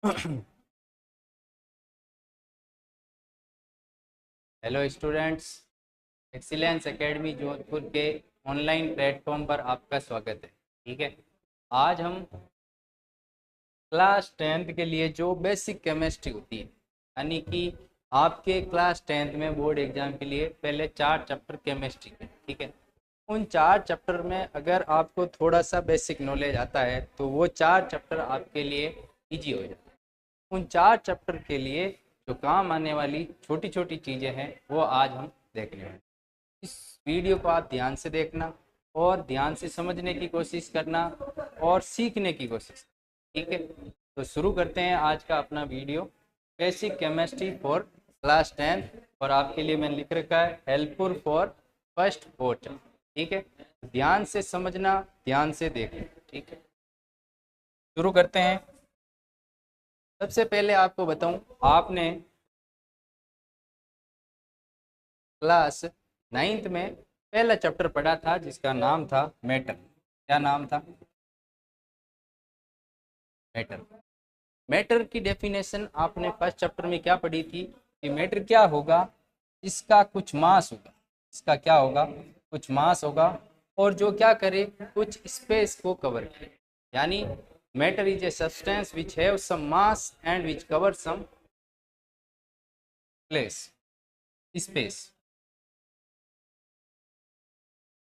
Hello students, excellence academy Jodhpur के online platform पर आपका स्वागत है। ठीक है, आज हम क्लास टेंथ के लिए जो बेसिक केमिस्ट्री होती है, यानी कि आपके क्लास टेंथ में बोर्ड एग्जाम के लिए पहले 4 चैप्टर केमिस्ट्री के, ठीक है। उन 4 चैप्टर में अगर आपको थोड़ा सा बेसिक नॉलेज आता है तो वो 4 चैप्टर आपके लिए इजी हो जाता है। उन 4 चैप्टर के लिए जो काम आने वाली छोटी छोटी चीज़ें हैं वो आज हम देखने हैं। इस वीडियो को आप ध्यान से देखना और ध्यान से समझने की कोशिश करना और सीखने की कोशिश। ठीक है, तो शुरू करते हैं आज का अपना video, basic chemistry for class tenth. और आपके लिए मैंने लिख रखा है हेल्पफुल फॉर फर्स्ट फोर्थ। ठीक है, ध्यान से समझना, ध्यान से देखना। ठीक है, शुरू करते हैं। सबसे पहले आपको बताऊं, आपने क्लास 9th में पहला चैप्टर पढ़ा था जिसका नाम था मैटर। क्या नाम था? मैटर। मैटर की डेफिनेशन आपने फर्स्ट चैप्टर में क्या पढ़ी थी कि मैटर क्या होगा? इसका कुछ मास होगा। इसका क्या होगा? कुछ मास होगा और जो क्या करे, कुछ स्पेस को कवर करे। यानी matter is a substance which have some mass and which cover some place, space.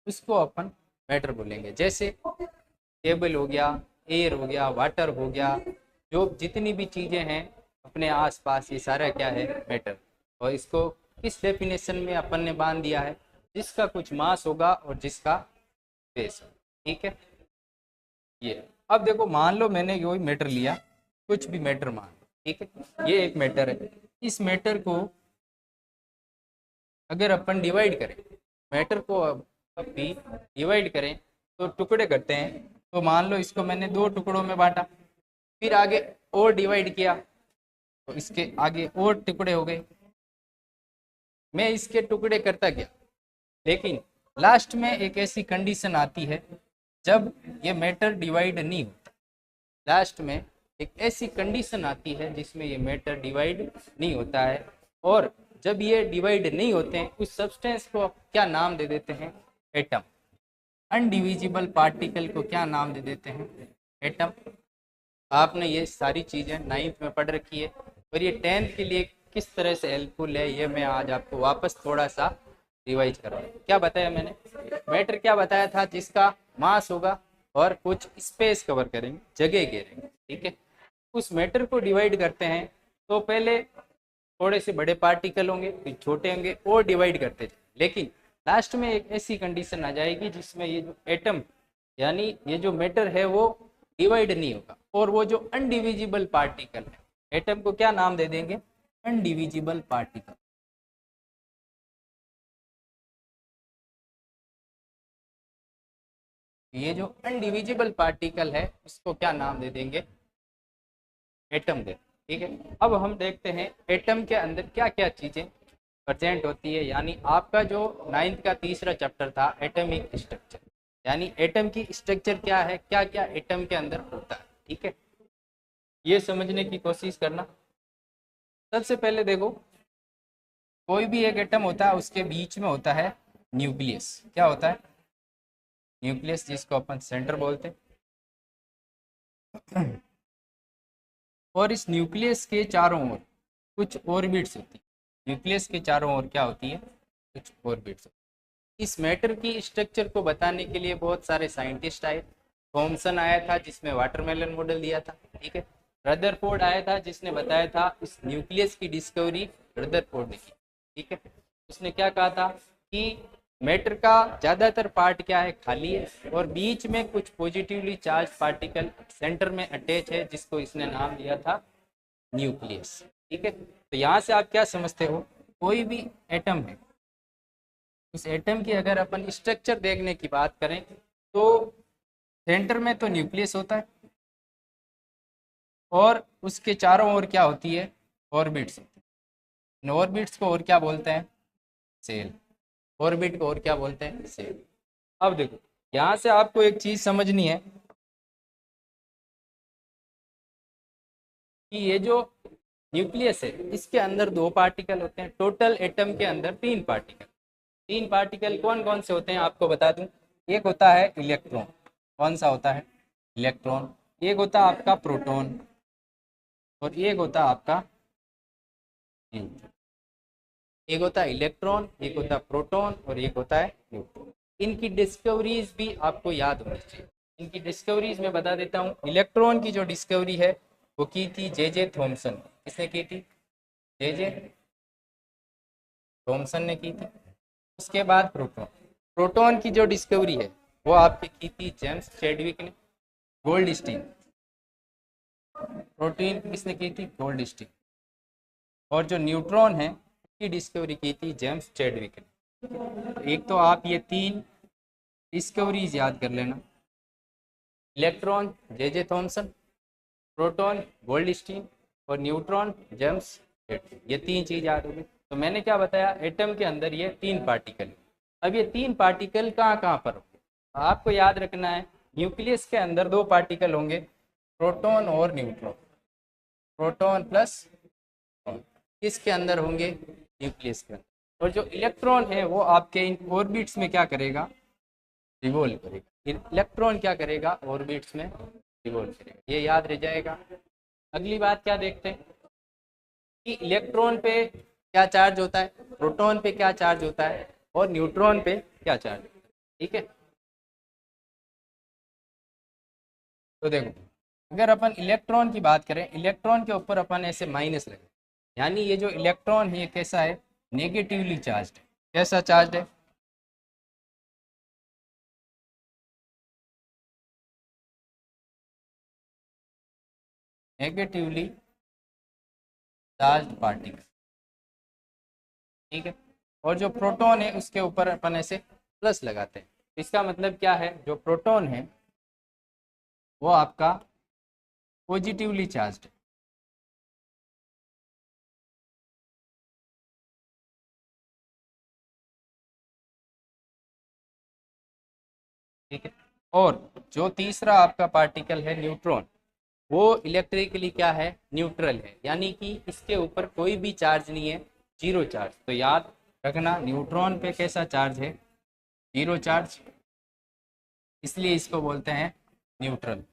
उसको अपन मैटर बोलेंगे। जैसे टेबल हो गया, एयर हो गया, वाटर हो गया, जो जितनी भी चीज़ें हैं अपने आसपास, ये सारा क्या है? मैटर। और इसको किस डेफिनेशन में अपन ने बांध दिया है? जिसका कुछ मास होगा और जिसका स्पेस होगा। ठीक है, ये। अब देखो, मान लो मैंने कोई मैटर लिया, कुछ भी मैटर मान लो, ठीक है, ये एक मैटर है। इस मैटर को अगर अपन डिवाइड करें, मैटर को अब भी डिवाइड करें तो टुकड़े करते हैं। तो मान लो इसको मैंने 2 टुकड़ों में बांटा, फिर आगे और डिवाइड किया तो इसके आगे और टुकड़े हो गए। मैं इसके टुकड़े करता गया, लेकिन लास्ट में एक ऐसी कंडीशन आती है जब ये मैटर डिवाइड नहीं होता। लास्ट में एक ऐसी कंडीशन आती है जिसमें ये मैटर डिवाइड नहीं होता है। और जब ये डिवाइड नहीं होते हैं, उस सब्सटेंस को क्या नाम दे देते हैं? एटम। अनडिविजिबल पार्टिकल को क्या नाम दे देते हैं? एटम। आपने ये सारी चीज़ें 9th में पढ़ रखी है और ये 10th के लिए किस तरह से हेल्पफुल है, ये मैं आज आपको वापस थोड़ा सा रिवाइज कर रहा हूँ। क्या बताया मैंने? मैटर क्या बताया था? जिसका मास होगा और कुछ स्पेस कवर करेंगे, जगह घेरेंगे। ठीक है, उस मैटर को डिवाइड करते हैं तो पहले थोड़े से बड़े पार्टिकल होंगे, फिर छोटे होंगे और डिवाइड करते जाए। लेकिन लास्ट में एक ऐसी कंडीशन आ जाएगी जिसमें ये जो एटम, यानी ये जो मैटर है, वो डिवाइड नहीं होगा। और वो जो अनडिविजिबल पार्टिकल है, एटम को क्या नाम दे देंगे? अनडिविजिबल पार्टिकल। ये जो अनडिविजिबल पार्टिकल है उसको क्या नाम दे देंगे? एटम दे। ठीक है, अब हम देखते हैं एटम के अंदर क्या क्या चीजें प्रेजेंट होती है। यानी आपका जो 9th का तीसरा चैप्टर था, एटमिक स्ट्रक्चर, यानी एटम की स्ट्रक्चर क्या है, क्या क्या एटम के अंदर होता है। ठीक है, ये समझने की कोशिश करना। सबसे पहले देखो, कोई भी एक एटम होता है, उसके बीच में होता है न्यूक्लियस। क्या होता है? न्यूक्लियस, जिसको अपन सेंटर बोलते हैं। और इस न्यूक्लियस के चारों ओर कुछ ऑर्बिट्स होती है। न्यूक्लियस के चारों ओर क्या होती है? कुछ ऑर्बिट्स होती है। इस मैटर की स्ट्रक्चर को बताने के लिए बहुत सारे साइंटिस्ट आए। थॉमसन आया था जिसने वाटरमेलन मॉडल दिया था। ठीक है, रदरफोर्ड आया था जिसने बताया था इस न्यूक्लियस की डिस्कवरी रदरफोर्ड ने की। ठीक है, उसने क्या कहा था कि मैटर का ज्यादातर पार्ट क्या है? खाली है और बीच में कुछ पॉजिटिवली चार्ज पार्टिकल सेंटर में अटैच है, जिसको इसने नाम दिया था न्यूक्लियस। ठीक है, तो यहाँ से आप क्या समझते हो? कोई भी एटम है, उस एटम की अगर अपन स्ट्रक्चर देखने की बात करें तो सेंटर में तो न्यूक्लियस होता है और उसके चारों ओर क्या होती है? ऑर्बिट्स होती है। ऑर्बिट्स को और क्या बोलते हैं? सेल। ऑर्बिट को और क्या बोलते हैं? सेल। अब देखो, यहाँ से आपको एक चीज समझनी है। कि ये जो न्यूक्लियस है इसके अंदर 2 पार्टिकल होते हैं, टोटल एटम के अंदर 3 पार्टिकल। 3 पार्टिकल कौन कौन से होते हैं आपको बता दूं। एक होता है इलेक्ट्रॉन, कौन सा होता है, इलेक्ट्रॉन। एक होता है आपका प्रोटॉन, और एक होता है आपका न्यूट्रॉन। एक होता है इलेक्ट्रॉन, एक होता है प्रोटॉन, और एक होता है न्यूट्रॉन। इनकी डिस्कवरीज भी आपको याद होनी चाहिए। इनकी डिस्कवरीज में बता देता हूँ। इलेक्ट्रॉन की जो डिस्कवरी है वो की थी जे थॉमसन। किसने की थी, जे थॉमसन ने की थी। उसके बाद प्रोटॉन, प्रोटॉन की जो डिस्कवरी है वो आपकी की थी जेम्स चैडविक ने। गोल्ड स्टीन, प्रोटीन किसने की थी, गोल्ड स्टीन। और जो न्यूट्रॉन है उसकी डिस्कवरी की थी जेम्स चैडविक ने। एक तो आप ये 3 डिस्कवरीज याद कर लेना। Electron J Thomson, proton Goldstein, और न्यूट्रॉन जेम्स चैडविक। ये 3 चीज याद होगी। तो मैंने क्या बताया, एटम के अंदर ये 3 पार्टिकल। अब ये 3 पार्टिकल कहाँ कहाँ पर होंगे आपको याद रखना है। न्यूक्लियस के अंदर 2 पार्टिकल होंगे, प्रोटॉन और न्यूट्रॉन। प्रोटॉन प्लस किसके अंदर होंगे, न्यूक्लियस के अंदर। और जो इलेक्ट्रॉन है वो आपके इन ऑर्बिट्स में क्या करेगा, रिवॉल्व करेगा। इलेक्ट्रॉन क्या करेगा, ऑर्बिट्स में रिवॉल्व करेगा। ये याद रह जाएगा। अगली बात क्या देखते हैं कि इलेक्ट्रॉन पे क्या चार्ज होता है, प्रोटॉन पे क्या चार्ज होता है, और न्यूट्रॉन पे क्या चार्ज होता है। ठीक है, तो देखो अगर अपन इलेक्ट्रॉन की बात करें, इलेक्ट्रॉन के ऊपर अपन ऐसे माइनस लगे, यानी ये जो इलेक्ट्रॉन है ये कैसा है, नेगेटिवली चार्ज है। कैसा चार्ज है, नेगेटिवली चार्ज पार्टिकल। ठीक है, और जो प्रोटॉन है उसके ऊपर अपन ऐसे प्लस लगाते हैं। इसका मतलब क्या है, जो प्रोटॉन है वो आपका पॉजिटिवली चार्ज है। ठीक है, और जो तीसरा आपका पार्टिकल है न्यूट्रॉन, वो इलेक्ट्रिकली क्या है, न्यूट्रल है, यानी कि इसके ऊपर कोई भी चार्ज नहीं है, जीरो चार्ज। तो याद रखना न्यूट्रॉन पे कैसा चार्ज है, जीरो चार्ज, इसलिए इसको बोलते हैं न्यूट्रल।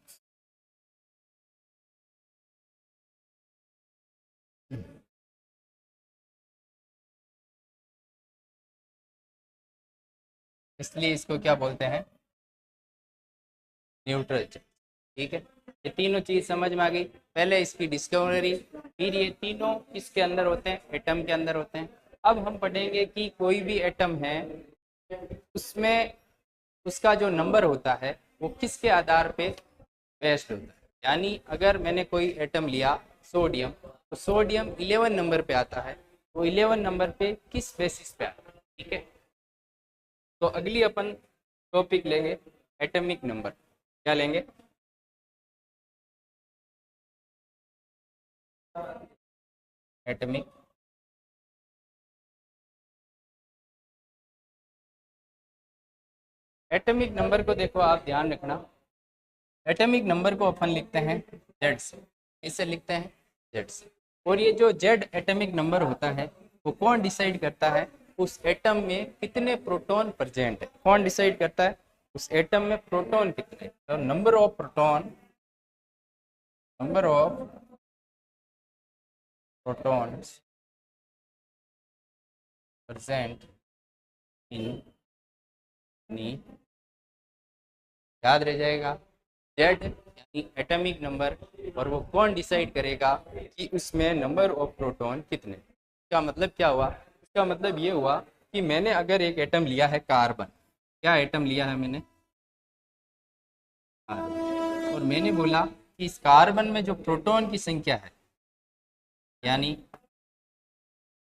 इसलिए इसको क्या बोलते हैं, न्यूट्रल चार्ज। ठीक है, ये तीनों चीज समझ में आ गई। पहले इसकी डिस्कवरी, फिर ये तीनों किसके अंदर होते हैं, एटम के अंदर होते हैं। अब हम पढ़ेंगे कि कोई भी एटम है उसमें उसका जो नंबर होता है वो किसके आधार पे बेस्ड होता है। यानी अगर मैंने कोई एटम लिया सोडियम, तो सोडियम 11 नंबर पे आता है, वो 11 नंबर पे किस बेसिस पे आता है। ठीक है, तो अगली अपन टॉपिक लेंगे एटॉमिक नंबर। क्या लेंगे, एटॉमिक। एटॉमिक नंबर को देखो आप ध्यान रखना, एटॉमिक नंबर को अपन लिखते हैं जेड से। इसे लिखते हैं जेड से। और ये जो जेड एटॉमिक नंबर होता है वो कौन डिसाइड करता है, उस एटम में कितने प्रोटॉन प्रेजेंट है। कौन डिसाइड करता है, उस एटम में प्रोटॉन कितने, तो number of proton, number of protons present in नी, याद रह जाएगा, जेड यानी एटॉमिक नंबर। और वो कौन डिसाइड करेगा कि उसमें नंबर ऑफ प्रोटॉन कितने। इसका मतलब क्या हुआ, इसका मतलब ये हुआ कि मैंने अगर एक एटम लिया है कार्बन, क्या एटम लिया है मैंने, कार्बन, और मैंने बोला कि इस कार्बन में जो प्रोटॉन की संख्या है, यानी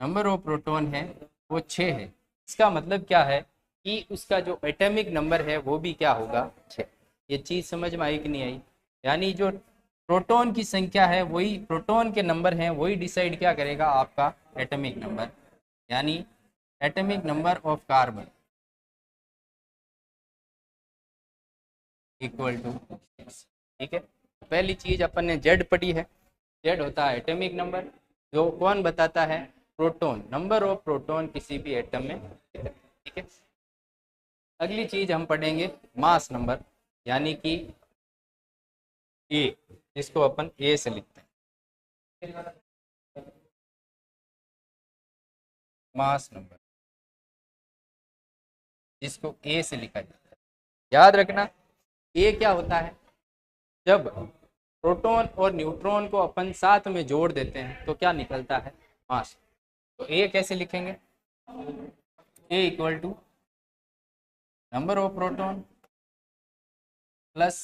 नंबर ऑफ प्रोटॉन है वो 6 है। इसका मतलब क्या है कि उसका जो एटॉमिक नंबर है वो भी क्या होगा, 6। ये चीज़ समझ में आई कि नहीं आई, यानी जो प्रोटॉन की संख्या है वही, प्रोटॉन के नंबर हैं वही डिसाइड क्या करेगा आपका एटॉमिक नंबर, यानी atomic number of carbon equal to 6। ठीक है, पहली चीज अपन ने जेड पढ़ी है। जेड होता है एटॉमिक नंबर, जो कौन बताता है, प्रोटॉन, नंबर ऑफ प्रोटॉन किसी भी एटम में, ठीक है। अगली चीज हम पढ़ेंगे मास नंबर, यानी कि ए, जिसको अपन ए से लिखते हैं, मास नंबर, जिसको ए से लिखा जाता है। याद रखना ए क्या होता है, जब प्रोटॉन और न्यूट्रॉन को अपन साथ में जोड़ देते हैं तो क्या निकलता है, मास। तो ए कैसे लिखेंगे, A equal to number of proton plus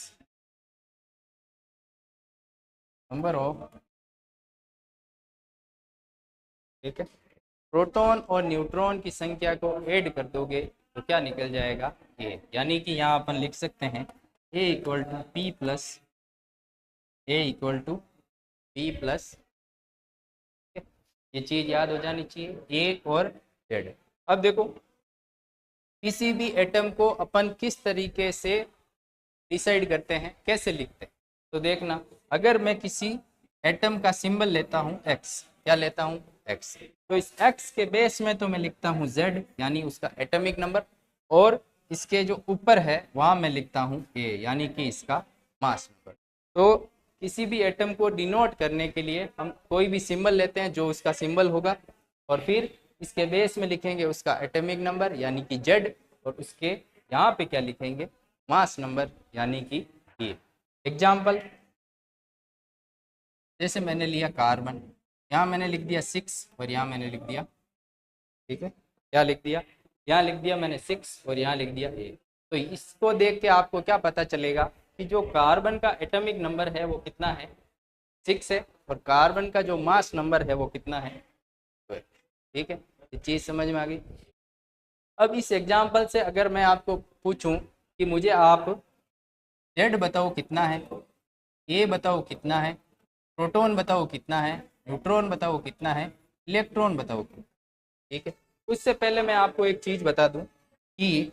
number of, ठीक है, प्रोटॉन और न्यूट्रॉन की संख्या को ऐड कर दोगे तो क्या निकल जाएगा, ए। यानी कि यहाँ अपन लिख सकते हैं A equal to P plus, A equal to P plus, ये चीज याद हो जानी चाहिए, ए और जेड। अब देखो किसी भी एटम को अपन किस तरीके से डिसाइड करते हैं, कैसे लिखते हैं, तो देखना, अगर मैं किसी एटम का सिंबल लेता हूं एक्स, क्या लेता हूं एक्स, तो इस एक्स के बेस में तो मैं लिखता हूं जेड, यानी उसका एटॉमिक नंबर, और इसके जो ऊपर है वहां मैं लिखता हूं ए, यानी कि इसका मास नंबर। तो किसी भी एटम को डिनोट करने के लिए हम कोई भी सिंबल लेते हैं जो उसका सिंबल होगा, और फिर इसके बेस में लिखेंगे उसका एटॉमिक नंबर यानी कि जेड, और उसके यहाँ पे क्या लिखेंगे, मास नंबर यानी कि ए। एग्जाम्पल, जैसे मैंने लिया कार्बन, यहाँ मैंने लिख दिया 6 और यहाँ मैंने लिख दिया, ठीक है, क्या लिख दिया, यहाँ लिख दिया मैंने 6 और यहाँ लिख दिया ए। तो इसको देख के आपको क्या पता चलेगा कि जो कार्बन का एटॉमिक नंबर है वो कितना है, 6 है, और कार्बन का जो मास नंबर है वो कितना है, 12। ठीक है, ये चीज़ समझ में आ गई। अब इस एग्जाम्पल से अगर मैं आपको पूछूं कि मुझे आप जेड बताओ कितना है, ए बताओ कितना है, प्रोटॉन बताओ कितना है, न्यूट्रॉन बताओ कितना है, इलेक्ट्रॉन बताओ कितना, ठीक है। उससे पहले मैं आपको एक चीज़ बता दूं कि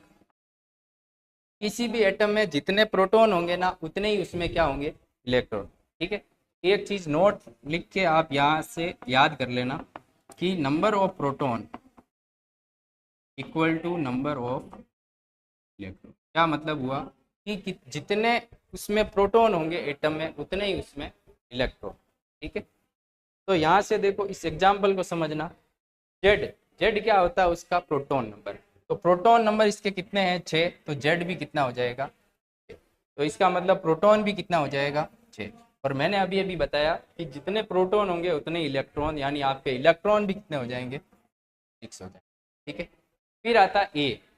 किसी भी एटम में जितने प्रोटॉन होंगे ना उतने ही उसमें क्या होंगे, इलेक्ट्रॉन, ठीक है। एक चीज़ नोट लिख के आप यहाँ से याद कर लेना कि number of proton equal to number of electron. क्या मतलब हुआ कि जितने उसमें प्रोटॉन होंगे एटम में उतने ही उसमें इलेक्ट्रॉन, ठीक है। तो यहाँ से देखो इस एग्जाम्पल को समझना, जेड, जेड क्या होता है, उसका प्रोटॉन नंबर, तो प्रोटॉन नंबर इसके कितने हैं, 6, तो जेड भी कितना हो जाएगा, 6। तो इसका मतलब प्रोटॉन भी कितना हो जाएगा, 6। और मैंने अभी अभी बताया कि जितने प्रोटॉन होंगे उतने इलेक्ट्रॉन, यानी आपके इलेक्ट्रॉन भी कितने हो जाएंगे, 6 हो जाएंगे, ठीक है। फिर आता है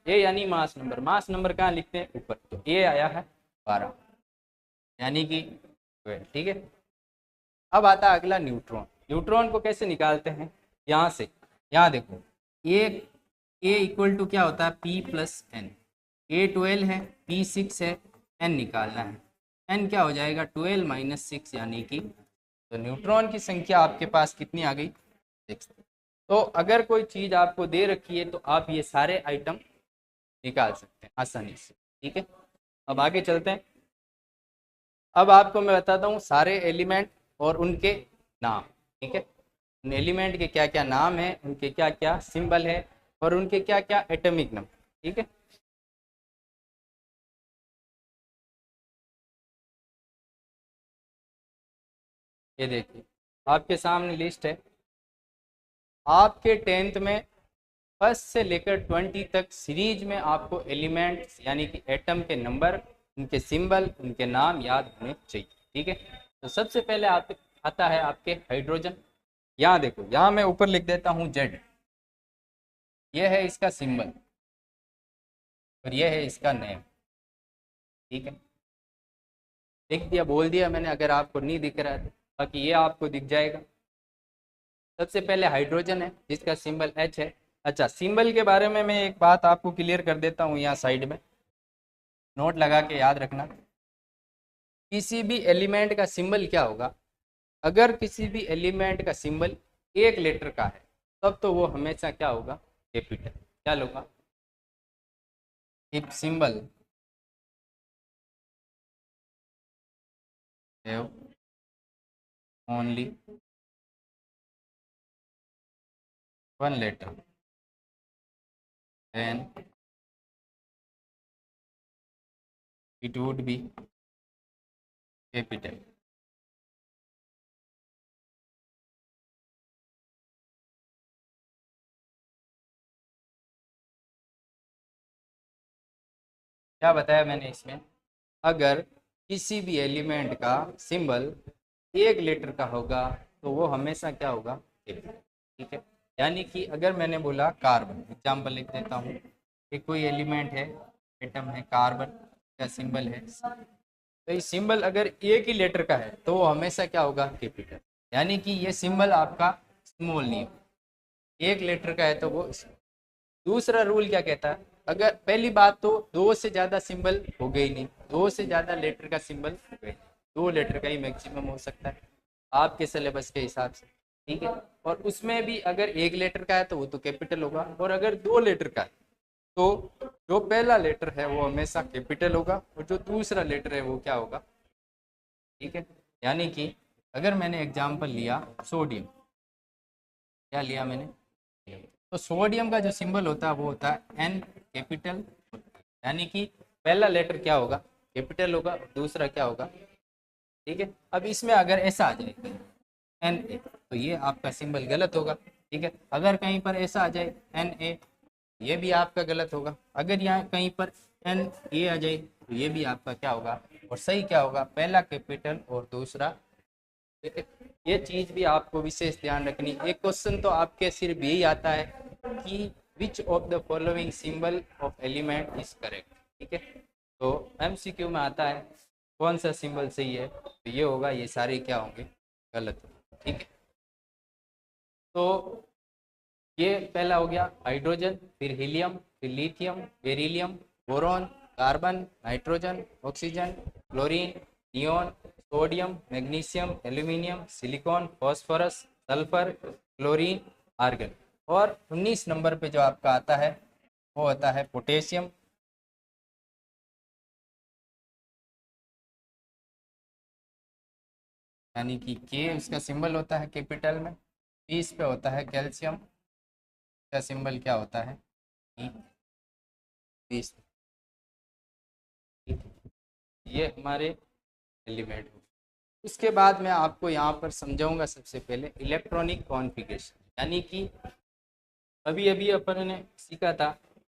ए यानी मास नंबर, मास नंबर कहाँ लिखते हैं, ऊपर, तो ए आया है 12, यानी कि 12, ठीक है। अब आता है अगला न्यूट्रॉन, न्यूट्रॉन को कैसे निकालते हैं, यहाँ से, यहाँ देखो, ए इक्वल टू क्या होता है, पी प्लस एन, ए 12 है, पी 6 है, एन निकालना है, एन क्या हो जाएगा 12 माइनस 6, यानी कि, तो न्यूट्रॉन की संख्या आपके पास कितनी आ गई, 6। तो अगर कोई चीज़ आपको दे रखी है तो आप ये सारे आइटम निकाल सकते हैं आसानी से, ठीक है। अब आगे चलते हैं। अब आपको मैं बताता हूँ सारे एलिमेंट और उनके नाम, ठीक है, उन एलिमेंट के क्या क्या नाम है, उनके क्या क्या सिंबल है, और उनके क्या क्या एटॉमिक नंबर, ठीक है। ये देखिए आपके सामने लिस्ट है, आपके 10th में फर्स्ट से लेकर 20 तक सीरीज में आपको एलिमेंट्स यानी कि एटम के नंबर, उनके सिंबल, उनके नाम याद होने चाहिए, ठीक है। तो सबसे पहले आता है आपके हाइड्रोजन। यहाँ देखो, यहाँ मैं ऊपर लिख देता हूँ जेड, ये है इसका सिंबल और ये है इसका नेम, ठीक है। लिख दिया, बोल दिया मैंने, अगर आपको नहीं दिख रहा है तो, बाकी ये आपको दिख जाएगा। सबसे पहले हाइड्रोजन है जिसका सिंबल एच है। अच्छा, सिंबल के बारे में मैं एक बात आपको क्लियर कर देता हूँ, यहाँ साइड में नोट लगा के याद रखना, किसी भी एलिमेंट का सिंबल क्या होगा, अगर किसी भी एलिमेंट का सिंबल एक लेटर का है तब तो वो हमेशा क्या होगा, कैपिटल। क्या होगा, if symbol only one letter, then it would be capital. क्या बताया मैंने इसमें? अगर किसी भी एलिमेंट का सिंबल एक लेटर का होगा तो वो हमेशा क्या होगा? capital। ठीक है, यानी कि अगर मैंने बोला कार्बन, एग्जाम्पल लिख देता हूँ कि कोई एलिमेंट है, एटम है, कार्बन का सिंबल है, तो ये सिंबल अगर एक ही लेटर का है तो वो हमेशा क्या होगा? कैपिटल। यानी कि ये सिंबल आपका स्मॉल नहीं होगा, एक लेटर का है तो वो। दूसरा रूल क्या कहता है? अगर पहली बात तो दो से ज्यादा सिंबल हो गई नहीं, दो से ज्यादा लेटर का सिंबल हो गई, दो लेटर का ही मैक्सिमम हो सकता है आपके सिलेबस के हिसाब से। ठीक है, और उसमें भी अगर एक लेटर का है तो वो तो कैपिटल होगा, और अगर दो लेटर का है तो जो पहला लेटर है वो हमेशा कैपिटल होगा और जो दूसरा लेटर है वो क्या होगा? ठीक है, यानी कि अगर मैंने एग्जाम्पल लिया सोडियम, क्या लिया मैंने? तो सोडियम का जो सिंबल होता है वो होता है एन, कैपिटल। यानी कि पहला लेटर क्या होगा? कैपिटल होगा, दूसरा क्या होगा? ठीक है, अब इसमें अगर ऐसा आ जाए एन ए तो ये आपका सिंबल गलत होगा। ठीक है, अगर कहीं पर ऐसा आ जाए एन ए, ये भी आपका गलत होगा। अगर यहाँ कहीं पर एन ए आ जाए तो ये भी आपका क्या होगा? और सही क्या होगा? पहला कैपिटल और दूसरा। ठीक है, ये चीज भी आपको विशेष ध्यान रखनी। एक क्वेश्चन तो आपके सिर्फ यही आता है कि which of the following symbol of element is correct. ठीक है, तो एमसीक्यू में आता है कौन सा सिंबल सही है, तो ये होगा, ये सारे क्या होंगे? गलत। ठीक है, तो ये पहला हो गया हाइड्रोजन, फिर हीलियम, फिर lithium, beryllium, boron, carbon, nitrogen, oxygen, chlorine, neon, sodium, magnesium, aluminium, silicon, phosphorus, sulphur, chlorine, argon. और 19 नंबर पे जो आपका आता है वो होता है पोटेशियम। यानी कि के उसका सिंबल होता है कैपिटल में। 20 पे होता है कैल्शियम, का सिंबल क्या होता है? ई। 20। ये हमारे एलिमेंट हो। उसके बाद मैं आपको यहाँ पर समझाऊंगा सबसे पहले इलेक्ट्रॉनिक कॉन्फ़िगरेशन। यानी कि अभी अभी अपन ने सीखा था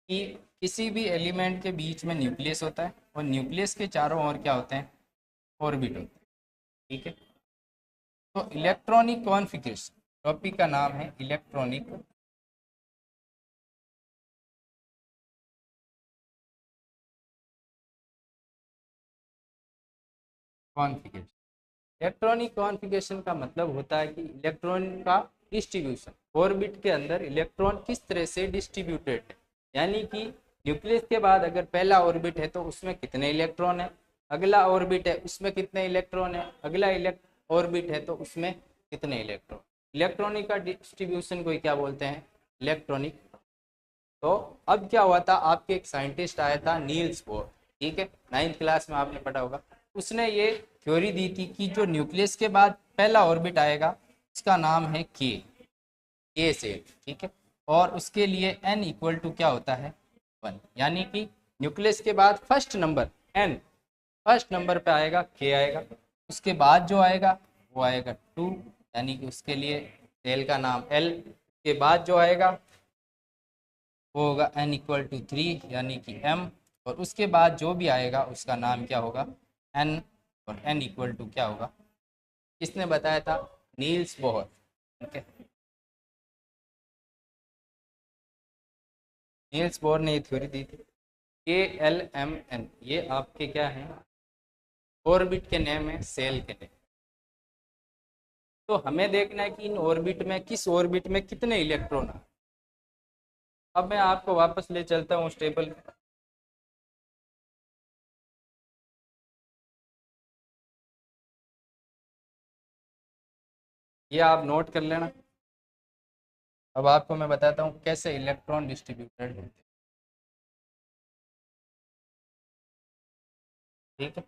कि किसी भी एलिमेंट के बीच में न्यूक्लियस होता है और न्यूक्लियस के चारों ओर क्या होते हैं? ऑर्बिट होते हैं। ठीक है, तो इलेक्ट्रॉनिक कॉन्फ़िगरेशन टॉपिक का नाम है इलेक्ट्रॉनिक कॉन्फ़िगरेशन। इलेक्ट्रॉनिक कॉन्फ़िगरेशन का मतलब होता है कि इलेक्ट्रॉन का डिस्ट्रीब्यूशन, ऑर्बिट के अंदर इलेक्ट्रॉन किस तरह से डिस्ट्रीब्यूटेड है। यानी कि न्यूक्लियस के बाद अगर पहला ऑर्बिट है तो उसमें कितने इलेक्ट्रॉन है, अगला ऑर्बिट है उसमें कितने इलेक्ट्रॉन है, अगला ऑर्बिट है तो उसमें कितने इलेक्ट्रॉन। इलेक्ट्रॉनिक का डिस्ट्रीब्यूशन को क्या बोलते हैं? इलेक्ट्रॉनिक। तो अब क्या हुआ था, आपके एक साइंटिस्ट आया था नील्स बोर। ठीक है, 9th क्लास में आपने पढ़ा होगा। उसने ये थ्योरी दी थी कि जो न्यूक्लियस के बाद पहला ऑर्बिट आएगा उसका नाम है के, के से। ठीक है, और उसके लिए एन इक्वल टू क्या होता है? 1। यानी कि न्यूक्लियस के बाद first number N, first number पे आएगा के आएगा, उसके बाद जो आएगा वो आएगा 2, यानी कि उसके लिए सेल का नाम एल। के बाद जो आएगा वो होगा n इक्वल टू 3 यानी कि m, और उसके बाद जो भी आएगा उसका नाम क्या होगा? n, और n इक्वल टू क्या होगा? किसने बताया था? Niels Bohr. ठीक है, नील्स बोहर ने ये थ्योरी दी थी। के एल एम एन ये आपके क्या हैं? ऑर्बिट के नेम है, सेल के नेम। तो हमें देखना है कि इन ऑर्बिट में किस ऑर्बिट में कितने इलेक्ट्रॉन है। अब मैं आपको वापस ले चलता हूँ उस टेबल पे। ये आप नोट कर लेना। अब आपको मैं बताता हूँ कैसे इलेक्ट्रॉन डिस्ट्रीब्यूटेड होते हैं। ठीक है,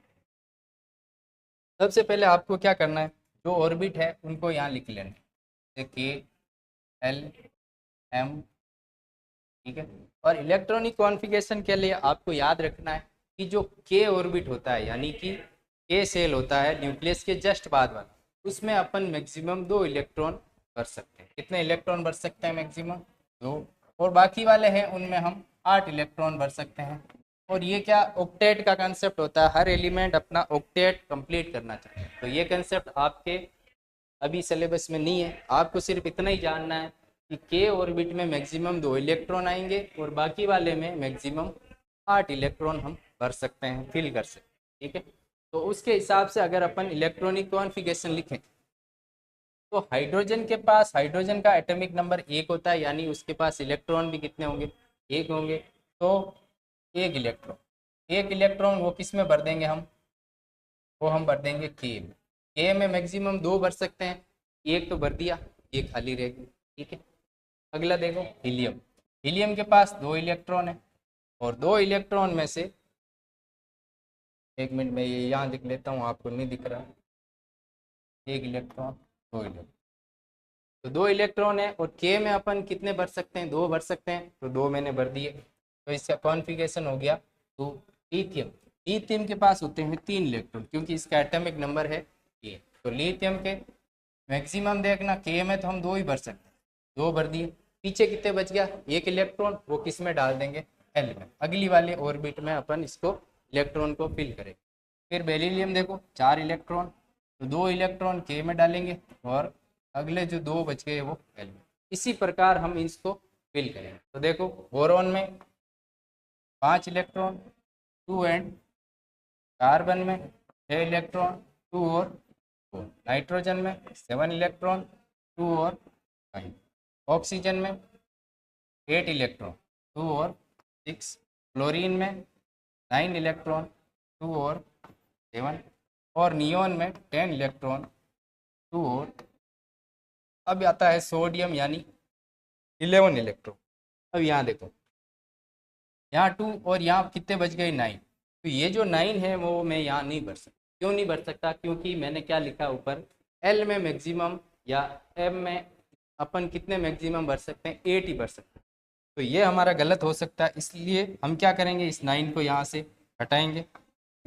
सबसे पहले आपको क्या करना है, जो ऑर्बिट है उनको यहाँ लिख लेना, जैसे के एल एम, ठीक है। और इलेक्ट्रॉनिक कॉन्फ़िगरेशन के लिए आपको याद रखना है कि जो के ऑर्बिट होता है, यानी कि के सेल होता है न्यूक्लियस के जस्ट बाद वाला, उसमें अपन मैक्सिमम 2 इलेक्ट्रॉन भर सकते हैं। कितने इलेक्ट्रॉन भर सकते हैं? मैक्सिमम 2। और बाकी वाले हैं उनमें हम 8 इलेक्ट्रॉन भर सकते हैं। और ये क्या ऑक्टेट का कंसेप्ट होता है, हर एलिमेंट अपना ऑक्टेट कंप्लीट करना चाहिए। तो ये कंसेप्ट आपके अभी सिलेबस में नहीं है, आपको सिर्फ इतना ही जानना है कि के ऑर्बिट में मैक्सिमम 2 इलेक्ट्रॉन आएंगे और बाकी वाले में मैक्सिमम 8 इलेक्ट्रॉन हम भर सकते हैं, फिल कर सकते हैं, ठीक है। तो उसके हिसाब से अगर अपन इलेक्ट्रॉनिक कॉन्फ़िगरेशन लिखें तो हाइड्रोजन के पास, हाइड्रोजन का एटॉमिक नंबर 1 होता है, यानी उसके पास इलेक्ट्रॉन भी कितने होंगे? 1 होंगे। तो 1 इलेक्ट्रॉन वो किस में भर देंगे हम? वो हम भर देंगे के में। के में मैक्सिमम 2 भर सकते हैं, 1 तो भर दिया, ये खाली रह गई, ठीक है। अगला देखो हीलियम। हीलियम के पास 2 इलेक्ट्रॉन है और 2 इलेक्ट्रॉन में से, एक मिनट में ये यहाँ लिख लेता हूँ, आपको नहीं दिख रहा, 1 इलेक्ट्रॉन 2 इलेक्ट्रॉन, तो 2 इलेक्ट्रॉन है और के में अपन कितने भर सकते हैं? 2 भर सकते हैं, तो 2 मैंने भर दिए। तो इसका कॉन्फ़िगरेशन हो गया। तो लिथियम, लिथियम के पास होते हैं 3 इलेक्ट्रॉन, क्योंकि इसका एटॉमिक नंबर है के। तो लिथियम के मैक्सिमम देखना, के में तो हम 2 ही भर सकते हैं, 2 भर दिए। पीछे कितने बच गया? 1 इलेक्ट्रॉन, वो किस में डाल देंगे? एल में। अगली वाले ऑर्बिट में अपन इसको इलेक्ट्रॉन को फिल करेंगे। फिर बेरिलियम देखो 4 इलेक्ट्रॉन, तो 2 इलेक्ट्रॉन के में डालेंगे और अगले जो 2 बच गए वो एल में। इसी प्रकार हम इसको फिल करेंगे। तो देखो बोरॉन में 5 इलेक्ट्रॉन 2 एंड, कार्बन में 6 इलेक्ट्रॉन 2 और 4, नाइट्रोजन में 7 इलेक्ट्रॉन 2 और 5, ऑक्सीजन में 8 इलेक्ट्रॉन 2 और 6, क्लोरीन में 9 इलेक्ट्रॉन 2 और 7, और नियोन में 10 इलेक्ट्रॉन 2 और, अब आता है सोडियम यानी 11 इलेक्ट्रॉन। अब यहाँ देखो, यहाँ 2 और यहाँ कितने बच गए? 9। तो ये जो 9 है वो मैं यहाँ नहीं भर सकता। क्यों नहीं भर सकता? क्योंकि मैंने क्या लिखा ऊपर, एल में मैक्सिमम या एम में अपन कितने मैक्सिमम भर सकते हैं? 8 ही भर सकते हैं। तो ये हमारा गलत हो सकता है, इसलिए हम क्या करेंगे, इस 9 को यहाँ से हटाएंगे।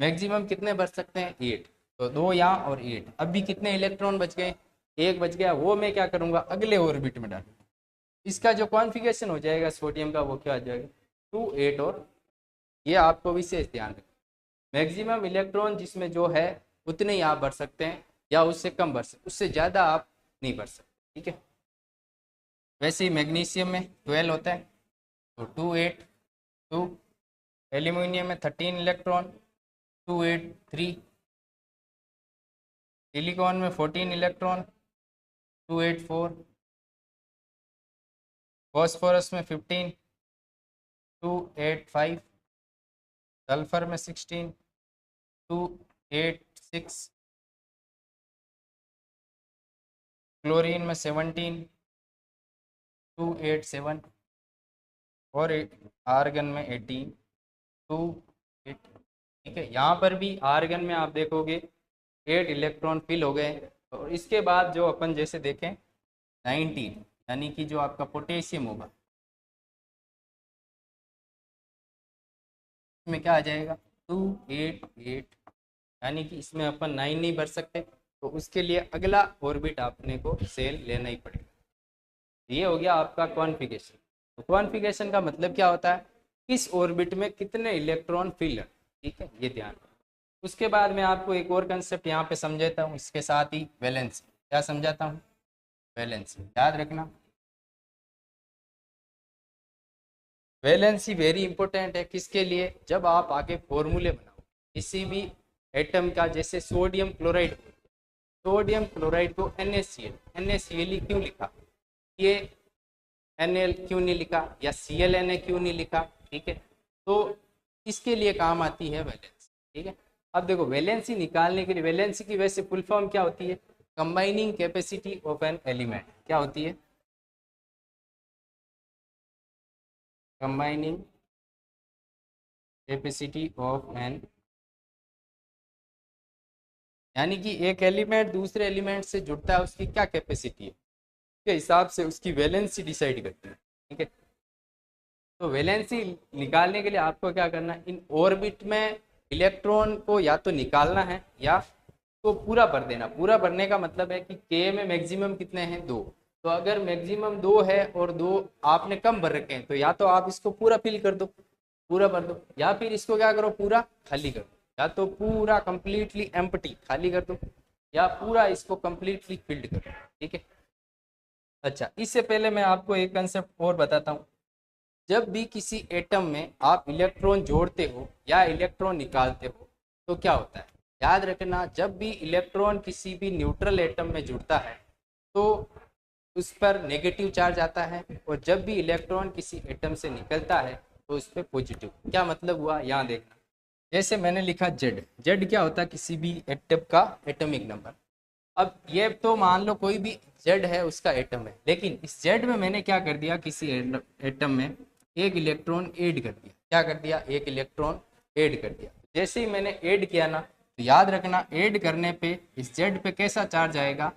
मैक्सिमम कितने भर सकते हैं? 8। तो 2 यहाँ और 8। अभी कितने इलेक्ट्रॉन बच गए? 1 बच गया, वो मैं क्या करूँगा? अगले ऑर्बिट में डालूंगा। इसका जो कॉन्फ़िगरेशन हो जाएगा सोडियम का, वो क्या आ जाएगा? 2 8 और, ये आपको विशेष ध्यान रखना, मैक्सिमम इलेक्ट्रॉन जिसमें जो है उतने ही आप भर सकते हैं, या उससे कम भर सकते, उससे ज़्यादा आप नहीं भर सकते, ठीक है। वैसे ही मैग्नीशियम में 12 होता है, तो 2 8 2। एल्यूमिनियम में 13 इलेक्ट्रॉन 2 8 3। सिलिकॉन में 14 इलेक्ट्रॉन 2 8 4। फॉस्फोरस में 15 2 8 5। सल्फर में 16 2 8 6। क्लोरीन में 17 2 8 7। और आर्गन में 18 2 8, ठीक है। यहाँ पर भी आर्गन में आप देखोगे 8 इलेक्ट्रॉन फिल हो गए। और इसके बाद जो अपन जैसे देखें 19, यानी कि जो आपका पोटेशियम होगा, इसमें क्या आ जाएगा? 2 8 8, यानी कि इसमें अपन 9 नहीं भर सकते, तो उसके लिए अगला ऑर्बिट आपने को सेल लेना ही पड़ेगा। ये हो गया आपका कॉन्फ़िगरेशन। तो कॉन्फ़िगरेशन का मतलब क्या होता है? किस ऑर्बिट में कितने इलेक्ट्रॉन फिल है, ठीक है, ये ध्यान। उसके बाद मैं आपको एक और कंसेप्ट यहाँ पे समझाता हूँ, इसके साथ ही वैलेंसी। क्या समझाता हूँ? वैलेंसी याद रखना। वैलेंसी वेरी इंपॉर्टेंट है, किसके लिए? जब आप आगे फॉर्मूले बनाओ किसी भी एटम का, जैसे सोडियम क्लोराइड, सोडियम क्लोराइड को NaCl, NaCl ही क्यों लिखा, ये Na क्यों नहीं लिखा, या ClNa क्यों नहीं लिखा, ठीक है। तो इसके लिए काम आती है वैलेंसी, ठीक है। अब देखो वैलेंसी निकालने के लिए, वैलेंसी की वैसे फुल फॉर्म क्या होती है? Combining capacity of an element. क्या होती है? कंबाइनिंग कैपेसिटी ऑफ एन यानी कि एक एलिमेंट दूसरे एलिमेंट से जुड़ता है, उसकी क्या कैपेसिटी है, के हिसाब से उसकी वैलेंसी डिसाइड करती है। ठीक है, तो वैलेंसी निकालने के लिए आपको क्या करना है, इन ऑर्बिट में इलेक्ट्रॉन को या तो निकालना है या तो पूरा भर देना। पूरा भरने का मतलब है कि के में मैक्सिमम कितने हैं, 2। तो अगर मैक्सिमम 2 है और 2 आपने कम भर रखे हैं, तो या तो आप इसको पूरा फिल कर दो, पूरा भर दो, या फिर इसको क्या करो, पूरा खाली कर दो। या तो पूरा कंप्लीटली एम्प्टी खाली कर दो, या पूरा इसको कंप्लीटली फिल्ड कर दो। ठीक है, अच्छा, इससे पहले मैं आपको एक कंसेप्ट और बताता हूँ। जब भी किसी एटम में आप इलेक्ट्रॉन जोड़ते हो या इलेक्ट्रॉन निकालते हो तो क्या होता है, याद रखना, जब भी इलेक्ट्रॉन किसी भी न्यूट्रल एटम में जुड़ता है तो उस पर नेगेटिव चार्ज आता है, और जब भी इलेक्ट्रॉन किसी एटम से निकलता है तो उस पर पॉजिटिव। क्या मतलब हुआ, यहाँ देखना, जैसे मैंने लिखा जेड, जेड क्या होता है, किसी भी एटम का एटॉमिक नंबर। अब ये तो मान लो कोई भी जेड है उसका एटम है, लेकिन इस जेड में मैंने क्या कर दिया, किसी एटम में एक इलेक्ट्रॉन ऐड कर दिया। क्या कर दिया, एक इलेक्ट्रॉन ऐड कर दिया। जैसे ही मैंने ऐड किया ना, तो याद रखना ऐड करने पे इस जेड पे कैसा चार्ज आएगा,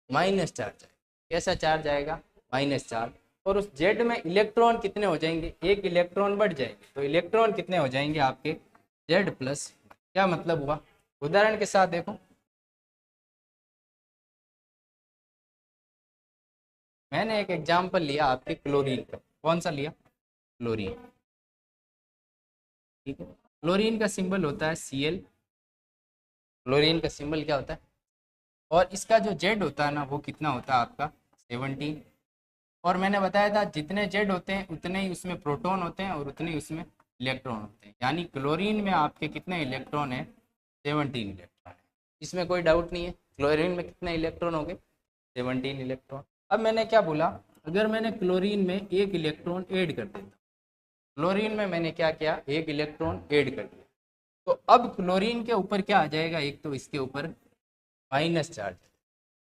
माइनस चार्ज आएगा। कैसा चार्ज आएगा, माइनस चार्ज। और उस जेड में इलेक्ट्रॉन कितने हो जाएंगे, एक इलेक्ट्रॉन बढ़ जाएंगे, तो इलेक्ट्रॉन कितने हो जाएंगे आपके, जेड प्लस। क्या मतलब हुआ, उदाहरण के साथ देखो, मैंने एक एग्जाम्पल लिया आपके क्लोरीन का। कौन सा लिया, क्लोरीन। ठीक है, क्लोरीन का सिंबल होता है Cl। क्लोरीन का सिंबल क्या होता है, और इसका जो जेड होता है ना, वो कितना होता है आपका, 17। और मैंने बताया था जितने जेड होते हैं उतने ही उसमें प्रोटॉन होते हैं और उतने ही उसमें इलेक्ट्रॉन होते हैं। यानी क्लोरीन में आपके कितने इलेक्ट्रॉन है, 17 इलेक्ट्रॉन है। इसमें कोई डाउट नहीं है, क्लोरीन में कितने इलेक्ट्रॉन हो गए, 17 इलेक्ट्रॉन। अब मैंने क्या बोला, अगर मैंने क्लोरीन में एक इलेक्ट्रॉन ऐड कर देता, क्लोरीन में मैंने क्या किया, एक इलेक्ट्रॉन ऐड कर दिया, तो अब क्लोरीन के ऊपर क्या आ जाएगा, एक तो इसके ऊपर माइनस चार्ज।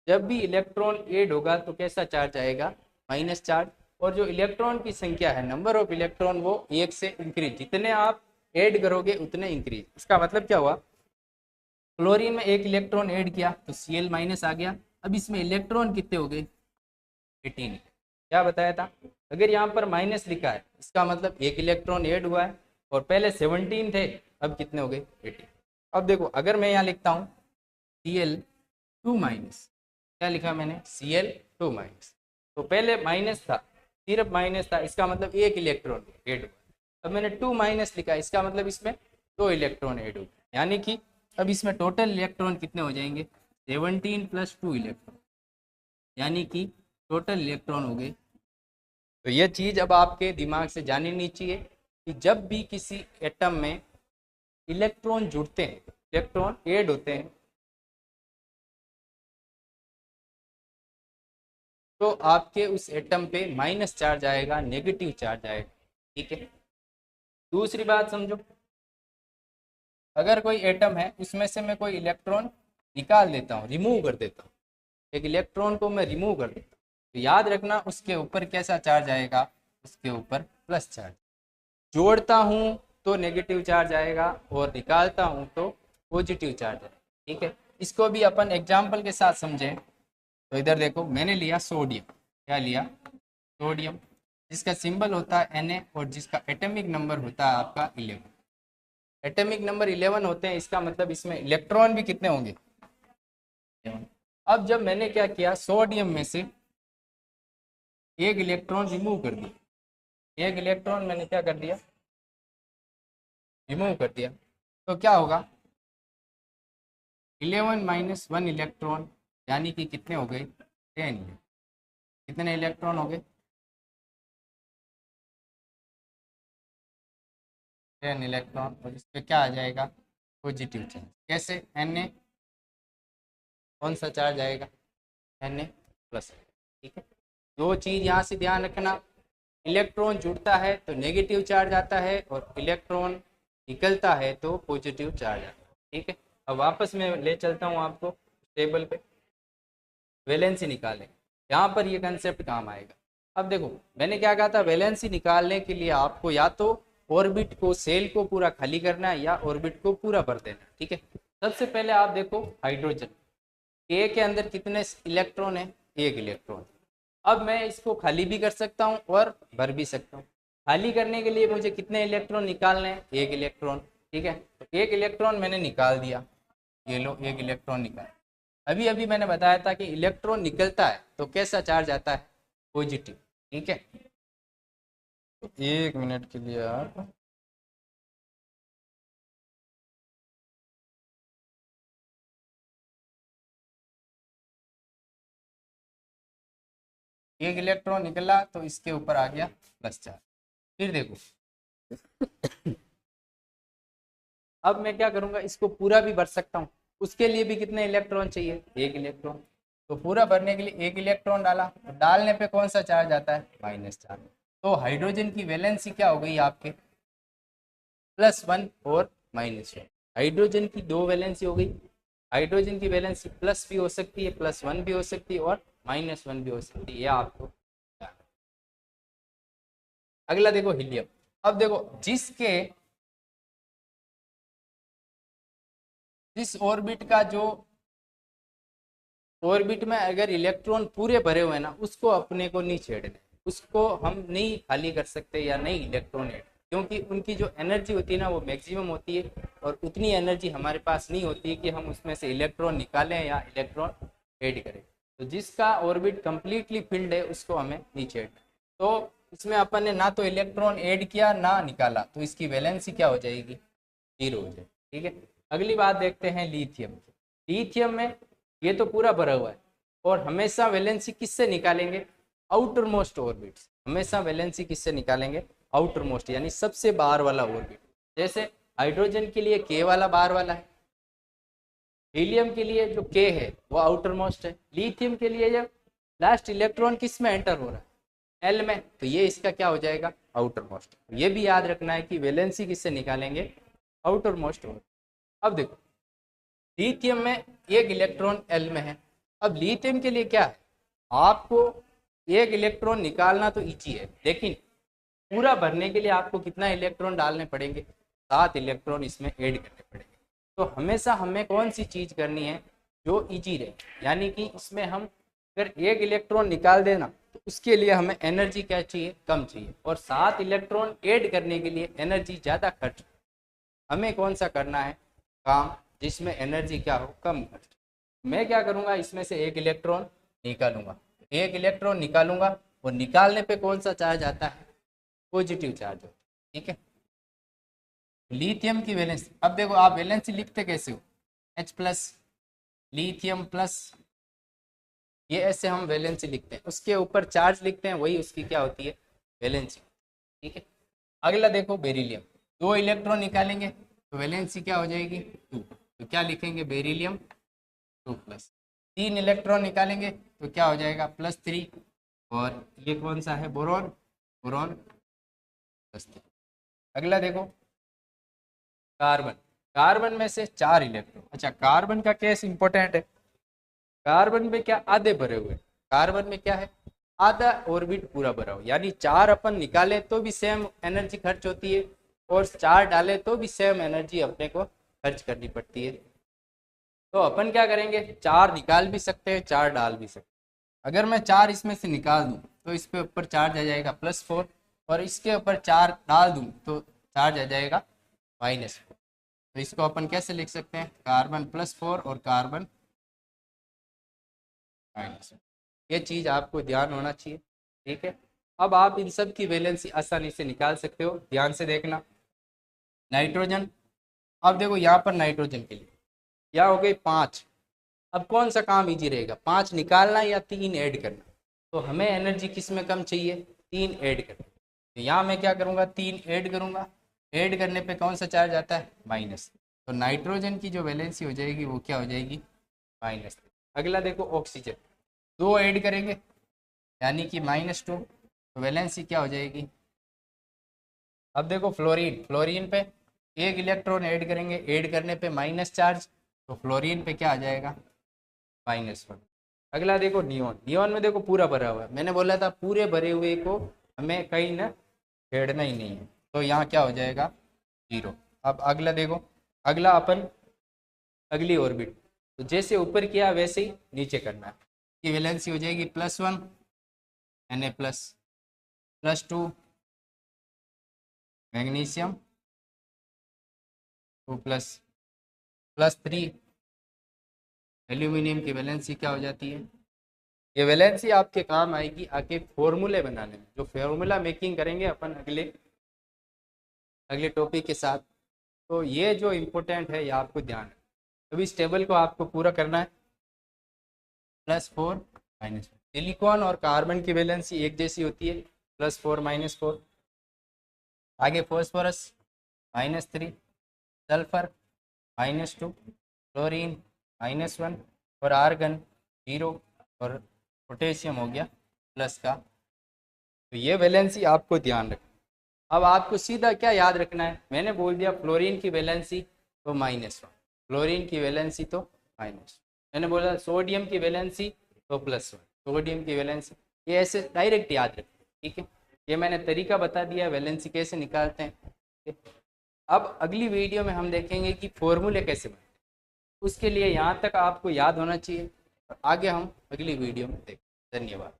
जब भी इलेक्ट्रॉन ऐड होगा तो कैसा चार्ज आएगा, माइनस चार्ज। और जो इलेक्ट्रॉन की संख्या है, नंबर ऑफ इलेक्ट्रॉन, वो एक से इंक्रीज, जितने आप ऐड करोगे उतने इंक्रीज। इसका मतलब क्या हुआ, क्लोरीन में एक इलेक्ट्रॉन ऐड किया तो Cl माइनस आ गया। अब इसमें इलेक्ट्रॉन कितने हो गए, 18। क्या बताया था, अगर यहाँ पर माइनस लिखा है इसका मतलब एक इलेक्ट्रॉन ऐड हुआ है, और पहले 17 थे, अब कितने हो गए, 18। अब देखो, अगर मैं यहाँ लिखता हूँ Cl2 माइनस, क्या लिखा मैंने, Cl2 माइनस, तो पहले माइनस था, सिर्फ माइनस था, इसका मतलब एक इलेक्ट्रॉन ऐड हुआ। अब मैंने 2 माइनस लिखा, इसका मतलब इसमें 2 इलेक्ट्रॉन ऐड हुए, यानी कि अब इसमें टोटल इलेक्ट्रॉन कितने हो जाएंगे, 17 + 2 इलेक्ट्रॉन, यानी कि टोटल इलेक्ट्रॉन हो गए। तो यह चीज़ अब आपके दिमाग से जानी नहीं चाहिए कि जब भी किसी एटम में इलेक्ट्रॉन जुड़ते हैं, इलेक्ट्रॉन ऐड होते हैं, तो आपके उस एटम पे माइनस चार्ज आएगा, नेगेटिव चार्ज आएगा। ठीक है, दूसरी बात समझो, अगर कोई एटम है उसमें से मैं कोई इलेक्ट्रॉन निकाल देता हूँ, रिमूव कर देता हूँ, एक इलेक्ट्रॉन को मैं रिमूव कर देता हूँ, तो याद रखना उसके ऊपर कैसा चार्ज आएगा, उसके ऊपर प्लस चार्ज। जोड़ता हूँ तो नेगेटिव चार्ज आएगा और निकालता हूँ तो पॉजिटिव चार्ज आएगा। ठीक है, इसको भी अपन एग्जाम्पल के साथ समझें। तो इधर देखो, मैंने लिया सोडियम, क्या लिया, सोडियम, जिसका सिंबल होता है Na और जिसका एटॉमिक नंबर होता है आपका 11। एटॉमिक नंबर 11 होते हैं, इसका मतलब इसमें इलेक्ट्रॉन भी कितने होंगे, 11। अब जब मैंने क्या किया, सोडियम में से एक इलेक्ट्रॉन रिमूव कर दिया, एक इलेक्ट्रॉन मैंने क्या कर दिया, रिमूव कर दिया, तो क्या होगा, 11 - 1 इलेक्ट्रॉन, यानी कि कितने हो गए, 10। कितने इलेक्ट्रॉन हो गए, 10 इलेक्ट्रॉन। और इस पे क्या आ जाएगा, पॉजिटिव चार्ज। कैसे, Na, कौन सा चार्ज आएगा, Na+। ठीक है, दो चीज यहाँ से ध्यान रखना, इलेक्ट्रॉन जुड़ता है तो नेगेटिव चार्ज आता है, और इलेक्ट्रॉन निकलता है तो पॉजिटिव चार्ज आता है। ठीक है, अब वापस मैं ले चलता हूँ आपको टेबल पे, वैलेंसी निकालें, यहाँ पर ये कंसेप्ट काम आएगा। अब देखो, मैंने क्या कहा था, वैलेंसी निकालने के लिए आपको या तो ऑर्बिट को, सेल को पूरा खाली करना है, या ऑर्बिट को पूरा भर देना। ठीक है, सबसे पहले आप देखो हाइड्रोजन, ए के अंदर कितने इलेक्ट्रॉन है, एक इलेक्ट्रॉन। अब मैं इसको खाली भी कर सकता हूँ और भर भी सकता हूँ। खाली करने के लिए मुझे कितने इलेक्ट्रॉन निकालने हैं, एक इलेक्ट्रॉन, ठीक है। तो एक इलेक्ट्रॉन मैंने निकाल दिया, ये लो एक इलेक्ट्रॉन निकाल। अभी अभी मैंने बताया था कि इलेक्ट्रॉन निकलता है तो कैसा चार्ज आता है, पॉजिटिव, ठीक है। तो 1 मिनट के लिए आप एक इलेक्ट्रॉन निकला तो इसके ऊपर आ गया प्लस चार्ज। फिर देखो अब मैं क्या करूंगा, इसको पूरा भी भर सकता हूँ। उसके लिए भी कितने इलेक्ट्रॉन चाहिए, एक इलेक्ट्रॉन। तो पूरा भरने के लिए एक इलेक्ट्रॉन डाला, तो डालने पे कौन सा चार्ज आता है, माइनस चार्ज। तो हाइड्रोजन की वैलेंसी क्या हो गई आपके, +1 और -1। हाइड्रोजन की दो वैलेंसी हो गई। हाइड्रोजन की वैलेंसी प्लस भी हो सकती है, +1 भी हो सकती है और -1 भी हो सकती है, यह आपको। अगला देखो हीलियम। अब देखो जिस ऑर्बिट का जो ऑर्बिट में अगर इलेक्ट्रॉन पूरे भरे हुए हैं ना, उसको अपने को नहीं छेड़ना, उसको हम नहीं खाली कर सकते या नहीं इलेक्ट्रॉन ऐड, क्योंकि उनकी जो एनर्जी होती है ना वो मैक्सिमम होती है, और उतनी एनर्जी हमारे पास नहीं होती है कि हम उसमें से इलेक्ट्रॉन निकालें या इलेक्ट्रॉन ऐड करें। तो जिसका ऑर्बिट कंप्लीटली फिल्ड है उसको हमें नहीं छेड़ना। तो इसमें अपन ने ना तो इलेक्ट्रॉन ऐड किया ना निकाला, तो इसकी वैलेंसी क्या हो जाएगी, 0 हो जाएगी, ठीक है। अगली बात देखते हैं लिथियम। लिथियम में ये तो पूरा भरा हुआ है, और हमेशा वैलेंसी किससे निकालेंगे, आउटर मोस्ट ऑर्बिट। हमेशा वैलेंसी किससे निकालेंगे, आउटर मोस्ट, यानी सबसे बाहर वाला ऑर्बिट। जैसे हाइड्रोजन के लिए के वाला बाहर वाला है, हीलियम के लिए जो के है वो आउटर मोस्ट है, लिथियम के लिए जब लास्ट इलेक्ट्रॉन किस में एंटर हो रहा है, एल में, तो ये इसका क्या हो जाएगा, आउटर मोस्ट। ये भी याद रखना है कि वैलेंसी किससे निकालेंगे, आउटर मोस्ट। अब देखो लिथियम में एक इलेक्ट्रॉन एल में है। अब लिथियम के लिए क्या है, आपको एक इलेक्ट्रॉन निकालना तो इजी है, लेकिन पूरा भरने के लिए आपको कितना इलेक्ट्रॉन डालने पड़ेंगे, 7 इलेक्ट्रॉन इसमें ऐड करने पड़ेंगे। तो हमेशा हमें कौन सी चीज करनी है, जो इजी रहे, यानी कि इसमें हम अगर एक इलेक्ट्रॉन निकाल देना तो उसके लिए हमें एनर्जी क्या चाहिए, कम चाहिए, और 7 इलेक्ट्रॉन ऐड करने के लिए एनर्जी ज़्यादा खर्च। हमें कौन सा करना है काम, जिसमें एनर्जी क्या हो, कम खर्च। मैं क्या करूंगा, इसमें से एक इलेक्ट्रॉन निकालूंगा। एक इलेक्ट्रॉन निकालूंगा और निकालने पे कौन सा चार्ज आता है, पॉजिटिव चार्ज होता है, ठीक है। लिथियम की वैलेंसी, अब देखो आप वैलेंसी लिखते कैसे हो, H+, लिथियम प्लस, ये ऐसे हम वैलेंसी लिखते हैं, उसके ऊपर चार्ज लिखते हैं, वही उसकी क्या होती है, वैलेंसी, ठीक है। अगला देखो बेरिलियम, 2 इलेक्ट्रॉन निकालेंगे तो वैलेंसी क्या हो जाएगी, 2। तो क्या लिखेंगे, बेरिलियम 2+। 3 इलेक्ट्रॉन निकालेंगे तो क्या हो जाएगा, +3। और ये कौन सा है, बोरॉन, बोरॉन +3। अगला देखो कार्बन। कार्बन में से 4 इलेक्ट्रॉन, अच्छा कार्बन का केस इंपॉर्टेंट है। कार्बन में क्या, आधे भरे हुए, कार्बन में क्या है, आधा ऑर्बिट पूरा भरा हो, यानी 4 अपन निकाले तो भी सेम एनर्जी खर्च होती है, और 4 डाले तो भी सेम एनर्जी अपने को खर्च करनी पड़ती है। तो अपन क्या करेंगे, 4 निकाल भी सकते हैं, 4 डाल भी सकते हैं। अगर मैं 4 इसमें से निकाल दूं तो इस पे ऊपर चार्ज आ जाएगा +4, और इसके ऊपर 4 डाल दूं तो चार्ज आ जाएगा -4। तो इसको अपन कैसे लिख सकते हैं, कार्बन +4 और कार्बन -4। ये चीज़ आपको ध्यान होना चाहिए, ठीक है। अब आप इन सब की वैलेंसी आसानी से निकाल सकते हो, ध्यान से देखना। नाइट्रोजन, अब देखो यहाँ पर नाइट्रोजन के लिए यहाँ हो गई 5। अब कौन सा काम इजी रहेगा, 5 निकालना या 3 ऐड करना। तो हमें एनर्जी किस में कम चाहिए, 3 ऐड करना। तो यहाँ मैं क्या करूँगा, 3 ऐड करूँगा। ऐड करने पे कौन सा चार्ज आता है, माइनस। तो नाइट्रोजन की जो वैलेंसी हो जाएगी वो क्या हो जाएगी, -3। अगला देखो ऑक्सीजन, 2 ऐड करेंगे यानी कि -2, तो वैलेंसी क्या हो जाएगी। अब देखो फ्लोरीन, फ्लोरीन पे एक इलेक्ट्रॉन ऐड करेंगे, ऐड करने पे माइनस चार्ज, तो फ्लोरीन पे क्या आ जाएगा, -1। अगला देखो नियोन, नियोन में देखो पूरा भरा हुआ है, मैंने बोला था पूरे भरे हुए को हमें कहीं ना छेड़ना ही नहीं है, तो यहाँ क्या हो जाएगा, 0। अब अगला देखो, अगला अपन अगली ऑर्बिट। तो जैसे ऊपर किया वैसे ही नीचे करना है। ये वैलेंसी हो जाएगी +1 Na +2 मैग्नीशियम 2 +3 एल्यूमिनियम की वैलेंसी क्या हो जाती है। ये वैलेंसी आपके काम आएगी आगे फॉर्मूले बनाने में, जो फॉर्मूला मेकिंग करेंगे अपन अगले टॉपिक के साथ। तो ये जो इम्पोर्टेंट है ये आपको ध्यान है। तो इस टेबल को आपको पूरा करना है। +4 -4 सिलिकॉन और कार्बन की वैलेंसी एक जैसी होती है, +4 -4। आगे फॉस्फोरस -3, सल्फर -2, क्लोरीन -1 और आर्गन 0 और पोटेशियम हो गया प्लस का। तो ये वैलेंसी आपको ध्यान रखना। अब आपको सीधा क्या याद रखना है, मैंने बोल दिया फ्लोरीन की वैलेंसी तो -1, फ्लोरीन की वैलेंसी तो माइनस, मैंने बोला सोडियम की वैलेंसी तो +1, सोडियम की वैलेंसी। ये ऐसे डायरेक्ट याद रखें, ठीक है। ये मैंने तरीका बता दिया वैलेंसी कैसे निकालते हैं। अब अगली वीडियो में हम देखेंगे कि फॉर्मूले कैसे बनते हैं। उसके लिए यहाँ तक आपको याद होना चाहिए और आगे हम अगली वीडियो में देखें। धन्यवाद।